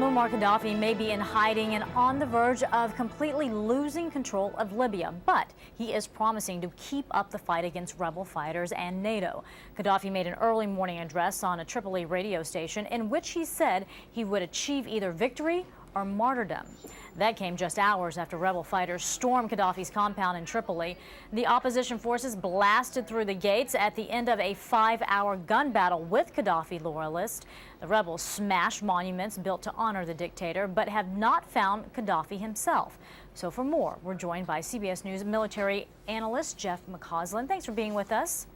Muammar Qaddafi may be in hiding and on the verge of completely losing control of Libya, but he is promising to keep up the fight against rebel fighters and NATO. Qaddafi made an early morning address on a Tripoli radio station in which he said he would achieve either victory or martyrdom. That came just hours after rebel fighters stormed Qaddafi's compound in Tripoli. The opposition forces blasted through the gates at the end of a 5-hour gun battle with Qaddafi loyalists. The rebels smashed monuments built to honor the dictator, but have not found Qaddafi himself. So for more, we're joined by CBS News military analyst Jeff McCausland. Thanks for being with us.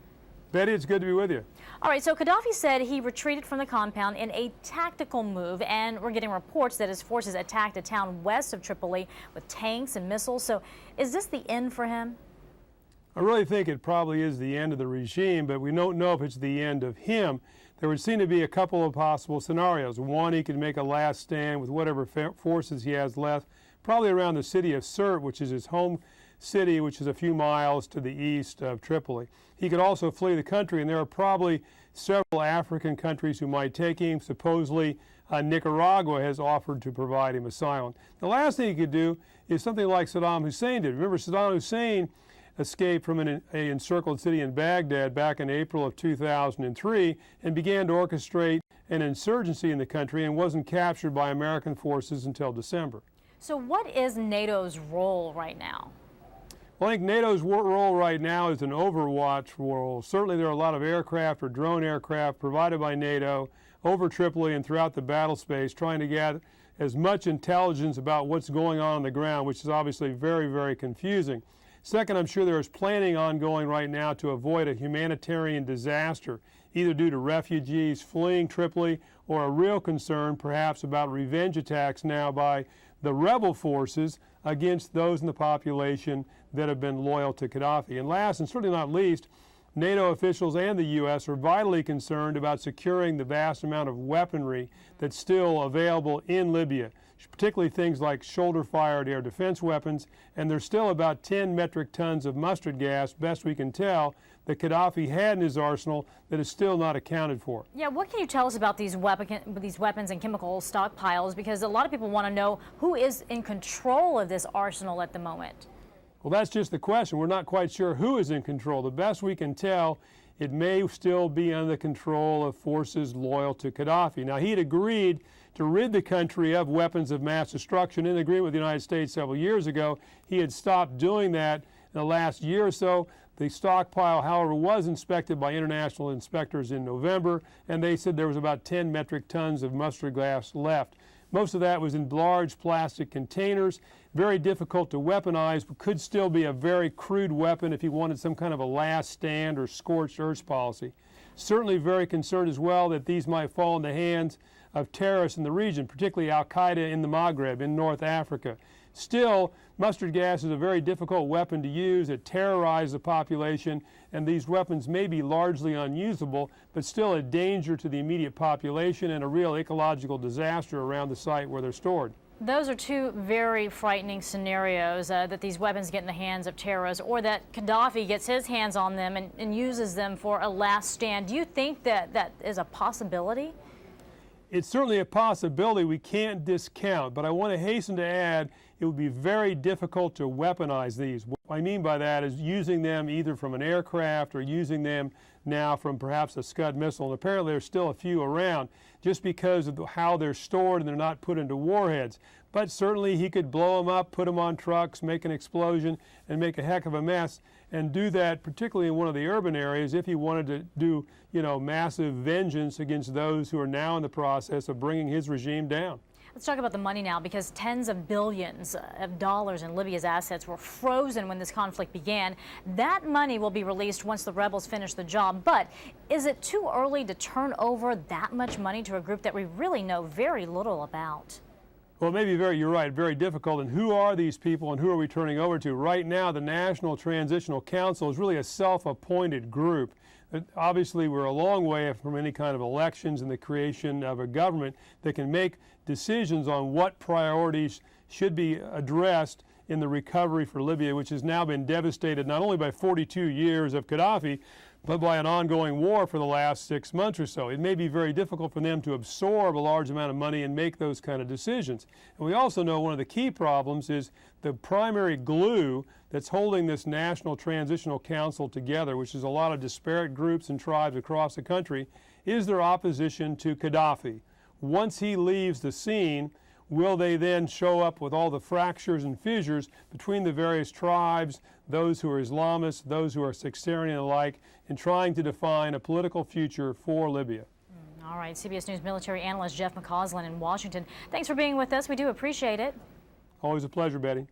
Betty, it's good to be with you. All right, so Qaddafi said he retreated from the compound in a tactical move, and we're getting reports that his forces attacked a town west of Tripoli with tanks and missiles. So is this the end for him? I really think it probably is the end of the regime, but we don't know if it's the end of him. There would seem to be a couple of possible scenarios. One, he could make a last stand with whatever forces he has left, probably around the city of Sirte, which is his home city, which is a few miles to the east of Tripoli. He could also flee the country, and there are probably several African countries who might take him. Supposedly, Nicaragua has offered to provide him asylum. The last thing he could do is something like Saddam Hussein did. Remember, Saddam Hussein escaped from an encircled city in Baghdad back in April of 2003 and began to orchestrate an insurgency in the country and wasn't captured by American forces until December. So what is NATO's role right now? Well, I think NATO's role right now is an overwatch role. Certainly there are a lot of aircraft or drone aircraft provided by NATO over Tripoli and throughout the battle space, trying to get as much intelligence about what's going on the ground, which is obviously very, very confusing. Second, I'm sure there is planning ongoing right now to avoid a humanitarian disaster, either due to refugees fleeing Tripoli or a real concern perhaps about revenge attacks now by the rebel forces against those in the population that have been loyal to Qaddafi. And last, and certainly not least, NATO officials and the U.S. are vitally concerned about securing the vast amount of weaponry that's still available in Libya, particularly things like shoulder-fired air defense weapons, and there's still about 10 metric tons of mustard gas, best we can tell, that Qaddafi had in his arsenal that is still not accounted for. Yeah, what can you tell us about these weapons and chemical stockpiles? Because a lot of people want to know who is in control of this arsenal at the moment. Well, that's just the question. We're not quite sure who is in control. The best we can tell, it may still be under the control of forces loyal to Qaddafi. Now, he had agreed to rid the country of weapons of mass destruction in agreement with the United States several years ago. He had stopped doing that in the last year or so. The stockpile, however, was inspected by international inspectors in November, and they said there was about 10 metric tons of mustard gas left. Most of that was in large plastic containers, very difficult to weaponize, but could still be a very crude weapon if he wanted some kind of a last stand or scorched earth policy. Certainly very concerned as well that these might fall in the hands of terrorists in the region, particularly Al-Qaeda in the Maghreb, in North Africa. Still, mustard gas is a very difficult weapon to use. It terrorizes the population, and these weapons may be largely unusable, but still a danger to the immediate population and a real ecological disaster around the site where they're stored. Those are two very frightening scenarios, that these weapons get in the hands of terrorists or that Qaddafi gets his hands on them and uses them for a last stand. Do you think that that is a possibility? It's certainly a possibility we can't discount, but I want to hasten to add it would be very difficult to weaponize these. What I mean by that is using them either from an aircraft or using them now from perhaps a Scud missile. And apparently there's still a few around just because of how they're stored and they're not put into warheads. But certainly he could blow them up, put them on trucks, make an explosion, and make a heck of a mess, and do that particularly in one of the urban areas if he wanted to do, massive vengeance against those who are now in the process of bringing his regime down. Let's talk about the money now, because tens of billions of dollars in Libya's assets were frozen when this conflict began. That money will be released once the rebels finish the job. But is it too early to turn over that much money to a group that we really know very little about? Well, you're right, very difficult. And who are these people and who are we turning over to? Right now, the National Transitional Council is really a self-appointed group. Obviously, we're a long way from any kind of elections and the creation of a government that can make decisions on what priorities should be addressed in the recovery for Libya, which has now been devastated not only by 42 years of Qaddafi, but by an ongoing war for the last 6 months or so. It may be very difficult for them to absorb a large amount of money and make those kind of decisions. And we also know one of the key problems is the primary glue that's holding this National Transitional Council together, which is a lot of disparate groups and tribes across the country, is their opposition to Qaddafi. Once he leaves the scene, will they then show up with all the fractures and fissures between the various tribes, those who are Islamists, those who are sectarian alike, in trying to define a political future for Libya? All right, CBS News military analyst Jeff McCausland in Washington. Thanks for being with us. We do appreciate it. Always a pleasure, Betty.